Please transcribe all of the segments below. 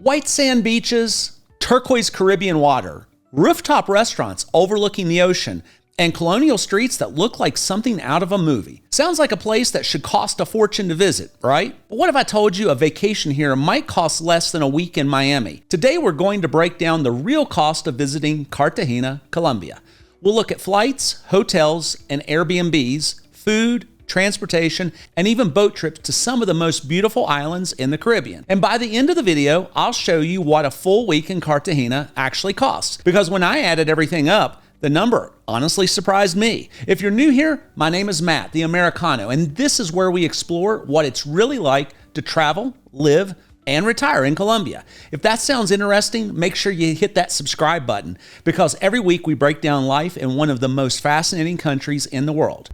White sand beaches, turquoise Caribbean water, rooftop restaurants overlooking the ocean, and colonial streets that look like something out of a movie. Sounds like a place that should cost a fortune to visit, right? But what if I told you a vacation here might cost less than a week in Miami? Today we're going to break down the real cost of visiting Cartagena, Colombia. We'll look at flights, hotels, and Airbnbs, food, transportation, and even boat trips to some of the most beautiful islands in the Caribbean. And by the end of the video, I'll show you what a full week in Cartagena actually costs. Because when I added everything up, the number honestly surprised me. If you're new here, my name is Matt, the Americano, and this is where we explore what it's really like to travel, live, and retire in Colombia. If that sounds interesting, make sure you hit that subscribe button, because every week we break down life in one of the most fascinating countries in the world.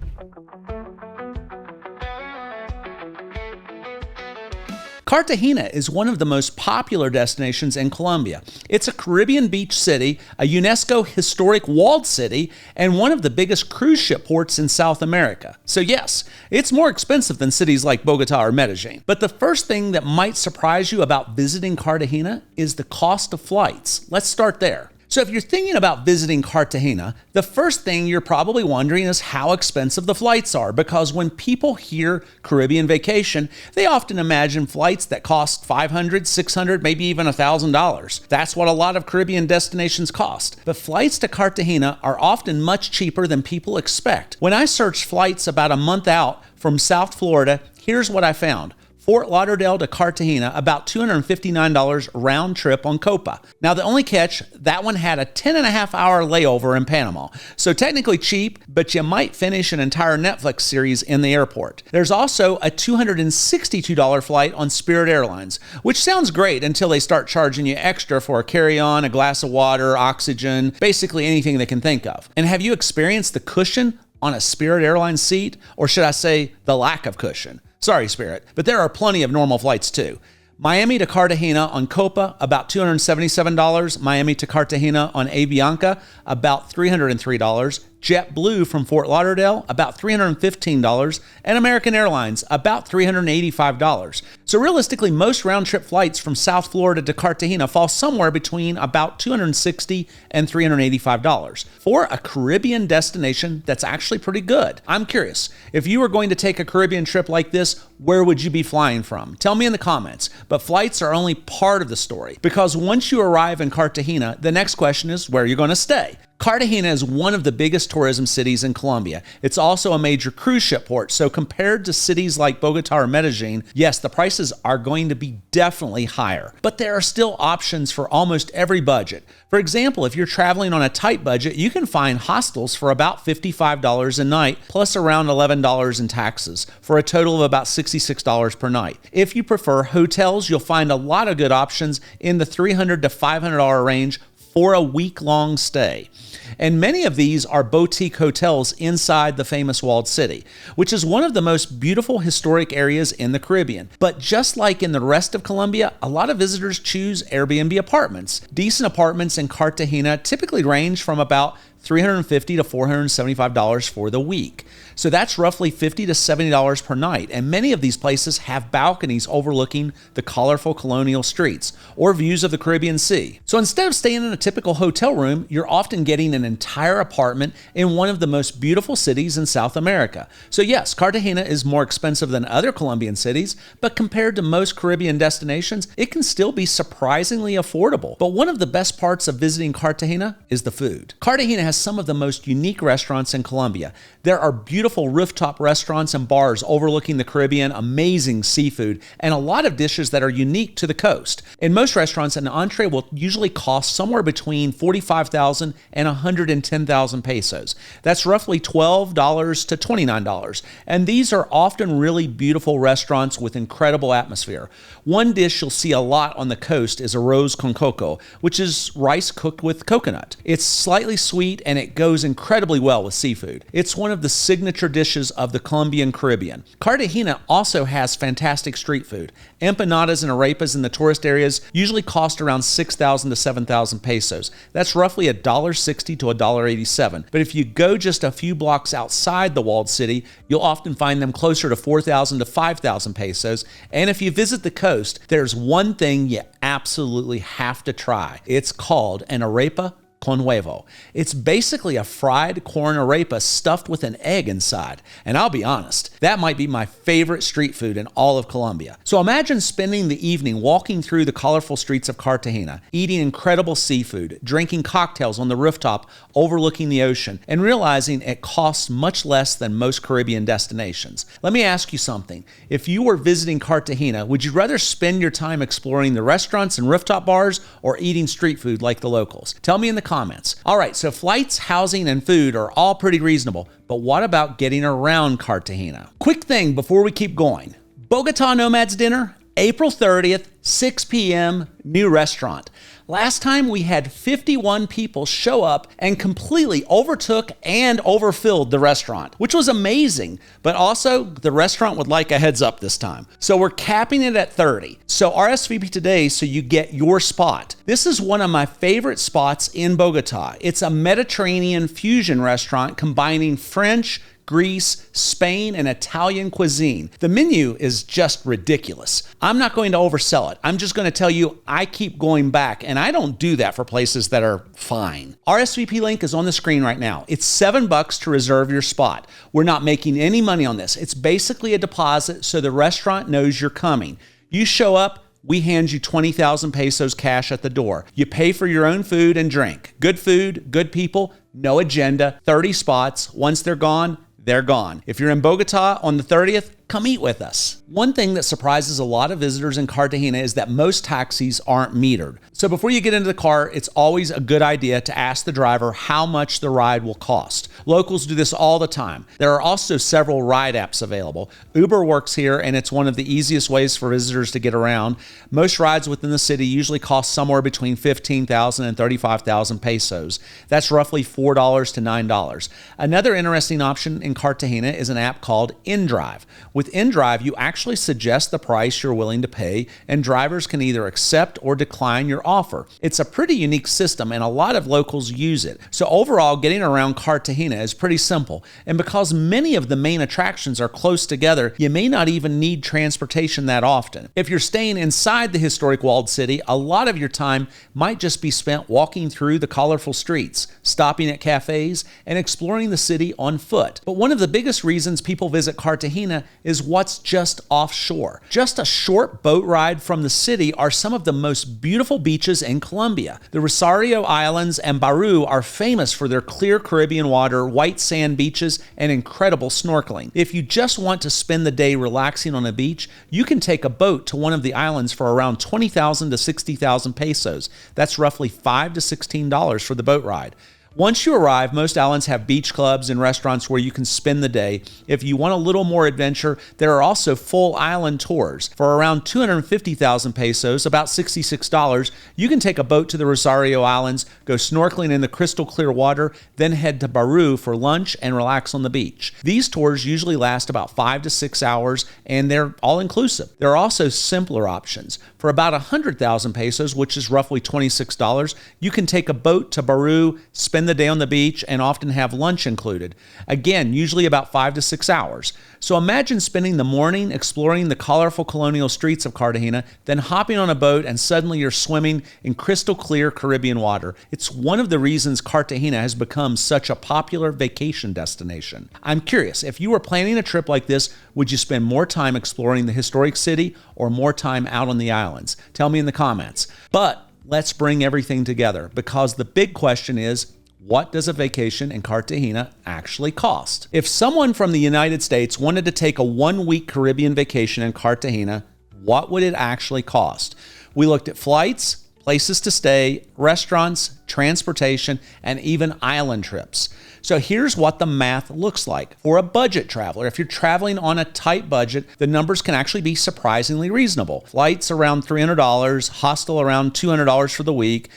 Cartagena is one of the most popular destinations in Colombia. It's a Caribbean beach city, a UNESCO historic walled city, and one of the biggest cruise ship ports in South America. So yes, it's more expensive than cities like Bogotá or Medellin. But the first thing that might surprise you about visiting Cartagena is the cost of flights. Let's start there. So if you're thinking about visiting Cartagena, the first thing you're probably wondering is how expensive the flights are, because when people hear Caribbean vacation, they often imagine flights that cost $500, $600, maybe even $1,000. That's what a lot of Caribbean destinations cost. But flights to Cartagena are often much cheaper than people expect. When I searched flights about a month out from South Florida, here's what I found. Fort Lauderdale to Cartagena, about $259 round trip on Copa. Now the only catch, that one had a 10.5-hour layover in Panama. So technically cheap, but you might finish an entire Netflix series in the airport. There's also a $262 flight on Spirit Airlines, which sounds great until they start charging you extra for a carry-on, a glass of water, oxygen, basically anything they can think of. And have you experienced the cushion on a Spirit Airlines seat? Or should I say the lack of cushion? Sorry, Spirit, but there are plenty of normal flights too. Miami to Cartagena on Copa, about $277. Miami to Cartagena on Avianca, about $303. JetBlue from Fort Lauderdale, about $315, and American Airlines, about $385. So realistically, most round-trip flights from South Florida to Cartagena fall somewhere between about $260 and $385. For a Caribbean destination, that's actually pretty good. I'm curious, if you were going to take a Caribbean trip like this, where would you be flying from? Tell me in the comments. But flights are only part of the story, because once you arrive in Cartagena, the next question is where you're going to stay. Cartagena is one of the biggest tourism cities in Colombia. It's also a major cruise ship port, so compared to cities like Bogotá or Medellin, yes, the prices are going to be definitely higher. But there are still options for almost every budget. For example, if you're traveling on a tight budget, you can find hostels for about $55 a night, plus around $11 in taxes, for a total of about $66 per night. If you prefer hotels, you'll find a lot of good options in the $300 to $500 range for a week-long stay. And many of these are boutique hotels inside the famous walled city, which is one of the most beautiful historic areas in the Caribbean. But just like in the rest of Colombia, a lot of visitors choose Airbnb apartments. Decent apartments in Cartagena typically range from about $350 to $475 for the week. So that's roughly $50 to $70 per night, and many of these places have balconies overlooking the colorful colonial streets or views of the Caribbean Sea. So instead of staying in a typical hotel room, you're often getting an entire apartment in one of the most beautiful cities in South America. So yes, Cartagena is more expensive than other Colombian cities, but compared to most Caribbean destinations, it can still be surprisingly affordable. But one of the best parts of visiting Cartagena is the food. Cartagena has some of the most unique restaurants in Colombia. There are beautiful rooftop restaurants and bars overlooking the Caribbean, amazing seafood, and a lot of dishes that are unique to the coast. In most restaurants, an entree will usually cost somewhere between 45,000 and 110,000 pesos. That's roughly $12 to $29. And these are often really beautiful restaurants with incredible atmosphere. One dish you'll see a lot on the coast is arroz con coco, which is rice cooked with coconut. It's slightly sweet and it goes incredibly well with seafood. It's one of the signature signature dishes of the Colombian Caribbean. Cartagena also has fantastic street food. Empanadas and arepas in the tourist areas usually cost around 6,000 to 7,000 pesos. That's roughly $1.60 to $1.87. But if you go just a few blocks outside the walled city, you'll often find them closer to 4,000 to 5,000 pesos. And if you visit the coast, there's one thing you absolutely have to try. It's called an arepa con huevo. It's basically a fried corn arepa stuffed with an egg inside. And I'll be honest, that might be my favorite street food in all of Colombia. So imagine spending the evening walking through the colorful streets of Cartagena, eating incredible seafood, drinking cocktails on the rooftop overlooking the ocean, and realizing it costs much less than most Caribbean destinations. Let me ask you something. If you were visiting Cartagena, would you rather spend your time exploring the restaurants and rooftop bars or eating street food like the locals? Tell me in the comments. All right, so flights, housing, and food are all pretty reasonable, but what about getting around Cartagena? Quick thing before we keep going. Bogotá Nomads dinner, April 30th, 6 p.m., new restaurant. Last time we had 51 people show up and completely overtook and overfilled the restaurant, which was amazing. But also, the restaurant would like a heads up this time. So we're capping it at 30. So RSVP today so you get your spot. This is one of my favorite spots in Bogota. It's a Mediterranean fusion restaurant combining French, Greece, Spain, and Italian cuisine. The menu is just ridiculous. I'm not going to oversell it. I'm just going to tell you I keep going back, and I don't do that for places that are fine. RSVP link is on the screen right now. It's $7 to reserve your spot. We're not making any money on this. It's basically a deposit so the restaurant knows you're coming. You show up, we hand you 20,000 pesos cash at the door. You pay for your own food and drink. Good food, good people, no agenda, 30 spots. Once they're gone, they're gone. If you're in Bogota on the 30th, come eat with us. One thing that surprises a lot of visitors in Cartagena is that most taxis aren't metered. So before you get into the car, it's always a good idea to ask the driver how much the ride will cost. Locals do this all the time. There are also several ride apps available. Uber works here, and it's one of the easiest ways for visitors to get around. Most rides within the city usually cost somewhere between 15,000 and 35,000 pesos. That's roughly $4 to $9. Another interesting option in Cartagena is an app called InDrive. With InDrive, you actually suggest the price you're willing to pay, and drivers can either accept or decline your offer. It's a pretty unique system, and a lot of locals use it. So overall, getting around Cartagena is pretty simple, and because many of the main attractions are close together, you may not even need transportation that often. If you're staying inside the historic walled city, a lot of your time might just be spent walking through the colorful streets, stopping at cafes, and exploring the city on foot. But one of the biggest reasons people visit Cartagena is what's just offshore. Just a short boat ride from the city are some of the most beautiful beaches in Colombia. The Rosario Islands and Barú are famous for their clear Caribbean water, white sand beaches, and incredible snorkeling. If you just want to spend the day relaxing on a beach, you can take a boat to one of the islands for around 20,000 to 60,000 pesos. That's roughly $5 to $16 for the boat ride. Once you arrive, most islands have beach clubs and restaurants where you can spend the day. If you want a little more adventure, there are also full island tours. For around 250,000 pesos, about $66, you can take a boat to the Rosario Islands, go snorkeling in the crystal clear water, then head to Barú for lunch and relax on the beach. These tours usually last about 5 to 6 hours, and they're all inclusive. There are also simpler options. For about 100,000 pesos, which is roughly $26, you can take a boat to Barú, spend the day on the beach, and often have lunch included. Again, usually about 5 to 6 hours. So imagine spending the morning exploring the colorful colonial streets of Cartagena, then hopping on a boat and suddenly you're swimming in crystal clear Caribbean water. It's one of the reasons Cartagena has become such a popular vacation destination. I'm curious, if you were planning a trip like this, would you spend more time exploring the historic city or more time out on the islands? Tell me in the comments. But let's bring everything together, because the big question is, what does a vacation in Cartagena actually cost? If someone from the United States wanted to take a 1-week Caribbean vacation in Cartagena, what would it actually cost? We looked at flights, places to stay, restaurants, transportation, and even island trips. So here's what the math looks like. For a budget traveler, if you're traveling on a tight budget, the numbers can actually be surprisingly reasonable. Flights around $300, hostel around $200 for the week,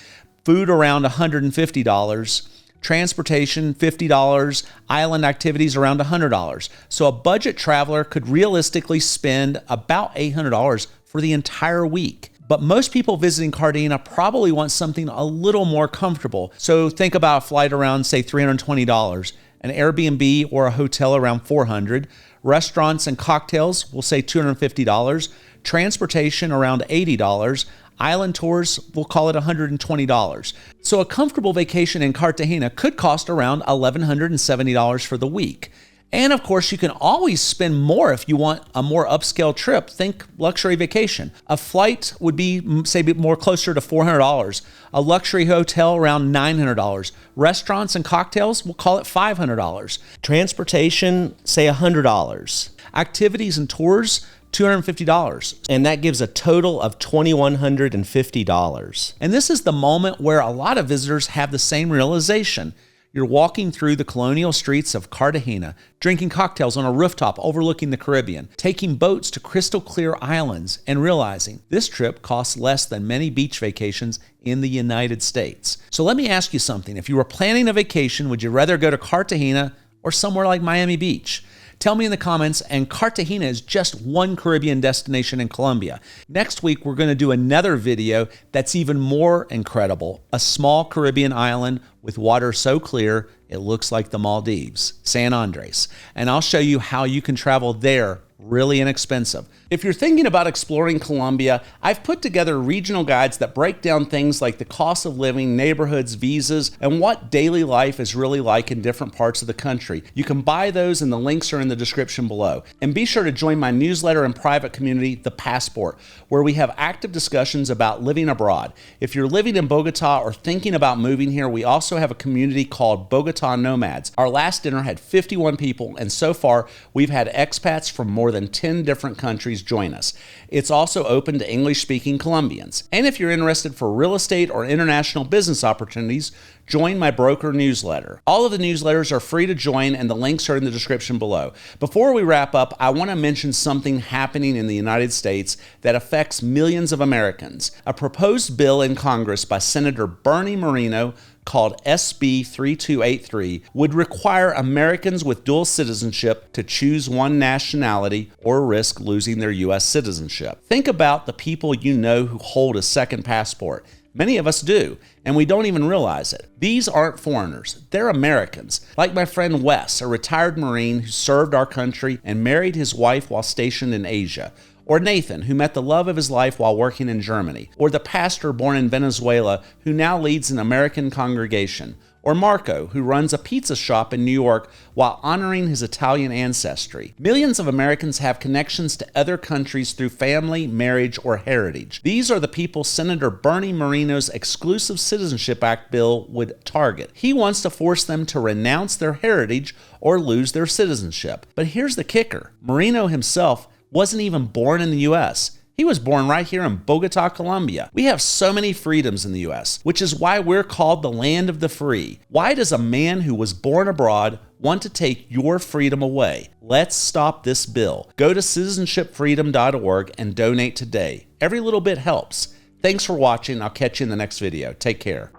food around $150, transportation $50, island activities around $100. So a budget traveler could realistically spend about $800 for the entire week. But most people visiting Cartagena probably want something a little more comfortable. So think about a flight around, say, $320, an Airbnb or a hotel around $400, restaurants and cocktails, we'll say $250, transportation around $80, island tours, we'll call it $120. So a comfortable vacation in Cartagena could cost around $1,170 for the week. And of course, you can always spend more if you want a more upscale trip. Think luxury vacation. A flight would be, say, more closer to $400. A luxury hotel around $900. Restaurants and cocktails, we'll call it $500. Transportation, say $100. Activities and tours, $250. And that gives a total of $2,150. And this is the moment where a lot of visitors have the same realization. You're walking through the colonial streets of Cartagena, drinking cocktails on a rooftop overlooking the Caribbean, taking boats to crystal clear islands, and realizing this trip costs less than many beach vacations in the United States. So let me ask you something. If you were planning a vacation, would you rather go to Cartagena or somewhere like Miami Beach? Tell me in the comments, and Cartagena is just one Caribbean destination in Colombia. Next week, we're going to do another video that's even more incredible, a small Caribbean island with water so clear it looks like the Maldives, San Andres. And I'll show you how you can travel there really inexpensive. If you're thinking about exploring Colombia, I've put together regional guides that break down things like the cost of living, neighborhoods, visas, and what daily life is really like in different parts of the country. You can buy those and the links are in the description below. And be sure to join my newsletter and private community, The Passport, where we have active discussions about living abroad. If you're living in Bogota or thinking about moving here, we also have a community called Bogotá Nomads. Our last dinner had 51 people, and so far we've had expats from more than 10 different countries join us. It's also open to English-speaking Colombians. And if you're interested for real estate or international business opportunities, join my broker newsletter. All of the newsletters are free to join, and the links are in the description below. Before we wrap up, I want to mention something happening in the United States that affects millions of Americans. A proposed bill in Congress by Senator Bernie Moreno called SB 3283 would require Americans with dual citizenship to choose one nationality or risk losing their U.S. citizenship. Think about the people you know who hold a second passport. Many of us do, and we don't even realize it. These aren't foreigners, they're Americans. Like my friend Wes, a retired Marine who served our country and married his wife while stationed in Asia. Or Nathan, who met the love of his life while working in Germany. Or the pastor born in Venezuela, who now leads an American congregation. Or Marco, who runs a pizza shop in New York while honoring his Italian ancestry. Millions of Americans have connections to other countries through family, marriage, or heritage. These are the people Senator Bernie Moreno's Exclusive Citizenship Act bill would target. He wants to force them to renounce their heritage or lose their citizenship. But here's the kicker. Moreno himself wasn't even born in the U.S. He was born right here in Bogota, Colombia. We have so many freedoms in the U.S., which is why we're called the land of the free. Why does a man who was born abroad want to take your freedom away? Let's stop this bill. Go to citizenshipfreedom.org and donate today. Every little bit helps. Thanks for watching. I'll catch you in the next video. Take care.